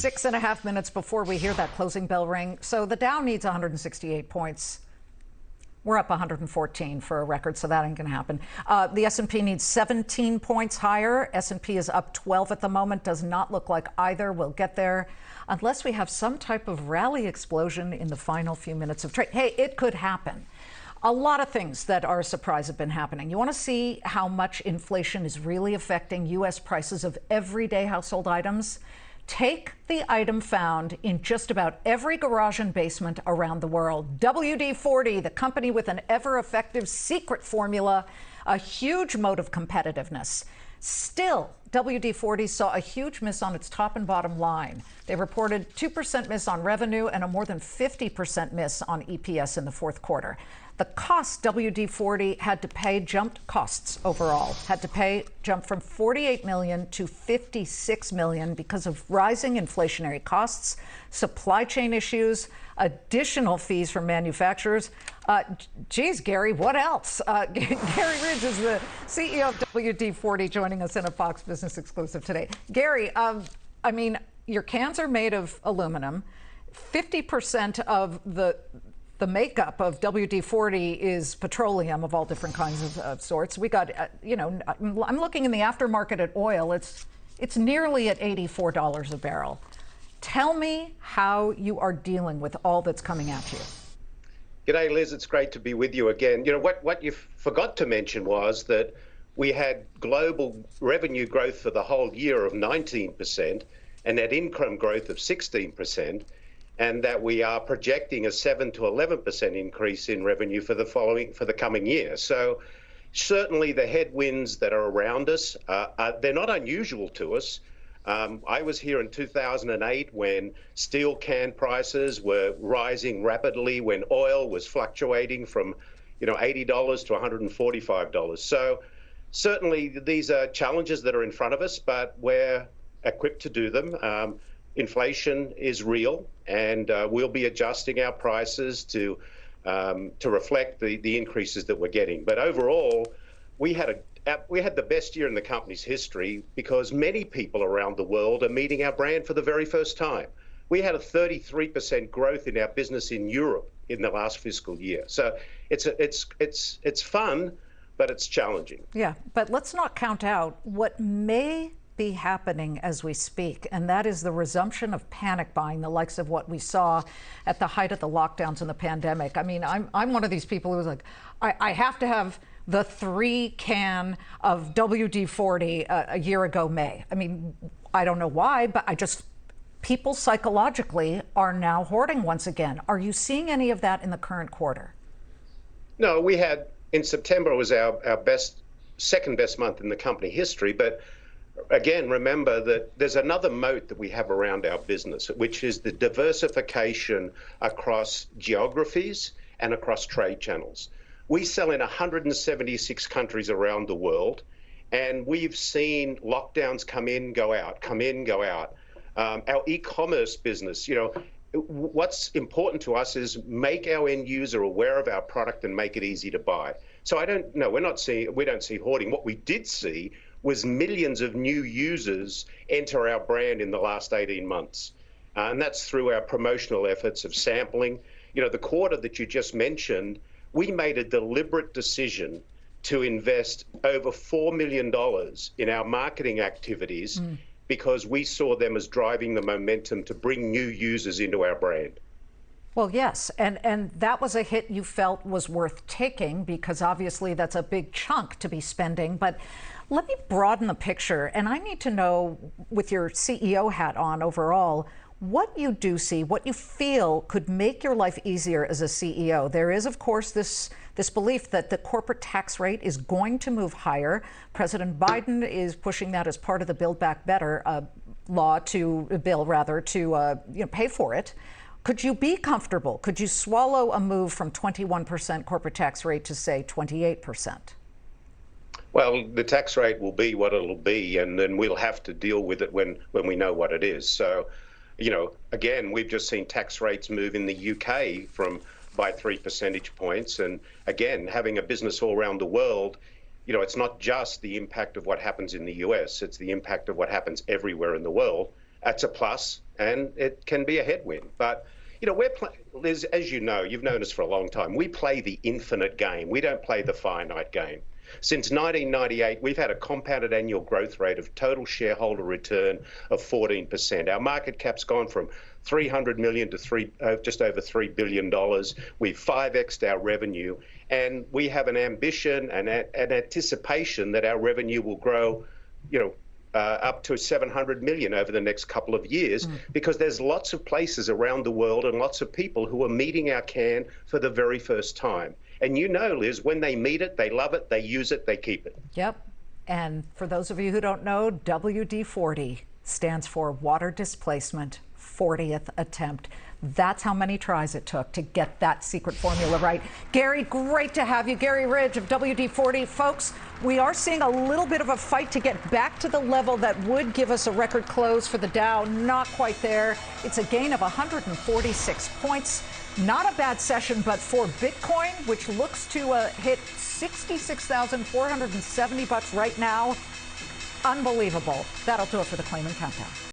6.5 minutes before we hear that closing bell ring. So the Dow needs 168 points. We're up 114 for a record, so that ain't going to happen. The S&P needs 17 points higher. S&P is up 12 at the moment. Does not look like either will get there unless we have some type of rally explosion in the final few minutes of trade. Hey, it could happen. A lot of things that are a surprise have been happening. You want to see how much inflation is really affecting U.S. prices of everyday household items? Take the item found in just about every garage and basement around the world. WD-40, the company with an ever-effective secret formula, a huge moat of competitiveness. Still, WD-40 saw a huge miss on its top and bottom line. They reported 2% miss on revenue and a more than 50% miss on EPS in the fourth quarter. The cost WD-40 had to pay jumped costs overall, jumped from $48 million to $56 million because of rising inflationary costs, supply chain issues, additional fees from manufacturers. Geez, Gary, what else? Garry Ridge is the CEO of WD-40 joining us in a Fox Business exclusive today. Gary, I mean, your cans are made of aluminum. 50% of the makeup of WD-40 is petroleum of all different kinds of sorts. We got, I'm looking in the aftermarket at oil. It's nearly at $84 a barrel. Tell me how you are dealing with all that's coming at you. G'day, Liz. It's great to be with you again. You know, what you forgot to mention was that we had global revenue growth for the whole year of 19% and net income growth of 16%. And that we are projecting a 7 to 11% increase in revenue for the coming year. So certainly the headwinds that are around us, they're not unusual to us. I was here in 2008 when steel can prices were rising rapidly, when oil was fluctuating from $80 to $145. So certainly these are challenges that are in front of us, but we're equipped to do them. Inflation is real, and we'll be adjusting our prices to reflect the increases that we're getting. But overall, we had the best year in the company's history because many people around the world are meeting our brand for the very first time. We had a 33% growth in our business in Europe in the last fiscal year. So it's fun, but it's challenging. Yeah, but let's not count out what may be happening as we speak, and that is the resumption of panic buying, the likes of what we saw at the height of the lockdowns and the pandemic. I mean, I'm one of these people who was like, I have to have the 3 can of WD-40 a year ago May. I mean, I don't know why, but people psychologically are now hoarding once again. Are you seeing any of that in the current quarter? No, we had, in September was our second best month in the company history, but again, remember that there's another moat that we have around our business, which is the diversification across geographies and across trade channels. We sell in 176 countries around the world, and we've seen lockdowns come in, go out, come in, go out. Our e-commerce business, what's important to us is make our end user aware of our product and make it easy to buy. So we don't see hoarding. What we did see was millions of new users enter our brand in the last 18 months. And that's through our promotional efforts of sampling. The quarter that you just mentioned, we made a deliberate decision to invest over $4 million in our marketing activities because we saw them as driving the momentum to bring new users into our brand. Well, yes, and that was a hit you felt was worth taking because obviously that's a big chunk to be spending. But let me broaden the picture, and I need to know, with your CEO hat on overall, what you do see, what you feel could make your life easier as a CEO. There is, of course, this belief that the corporate tax rate is going to move higher. President Biden is pushing that as part of the Build Back Better bill to pay for it. Could you be comfortable? Could you swallow a move from 21% corporate tax rate to, say, 28%? Well, the tax rate will be what it'll be, and then we'll have to deal with it when we know what it is. So, again, we've just seen tax rates move in the UK by 3 percentage points. And again, having a business all around the world, it's not just the impact of what happens in the US, it's the impact of what happens everywhere in the world. That's a plus, and it can be a headwind. But Liz, as you know, you've known us for a long time. We play the infinite game. We don't play the finite game. Since 1998, we've had a compounded annual growth rate of total shareholder return of 14%. Our market cap's gone from 300 million to just over $3 billion. We've 5x'd our revenue, and we have an ambition and an anticipation that our revenue will grow, up to 700 million over the next couple of years, because there's lots of places around the world and lots of people who are meeting our can for the very first time. And Liz, when they meet it, they love it, they use it, they keep it. Yep. And for those of you who don't know, WD-40 stands for water displacement 40th attempt. That's how many tries it took to get that secret formula right. Garry, great to have you. Garry Ridge of WD-40. Folks, we are seeing a little bit of a fight to get back to the level that would give us a record close for the Dow. Not quite there. It's a gain of 146 points. Not a bad session, but for Bitcoin, which looks to hit $66,470 right now, unbelievable. That'll do it for the Claman Countdown.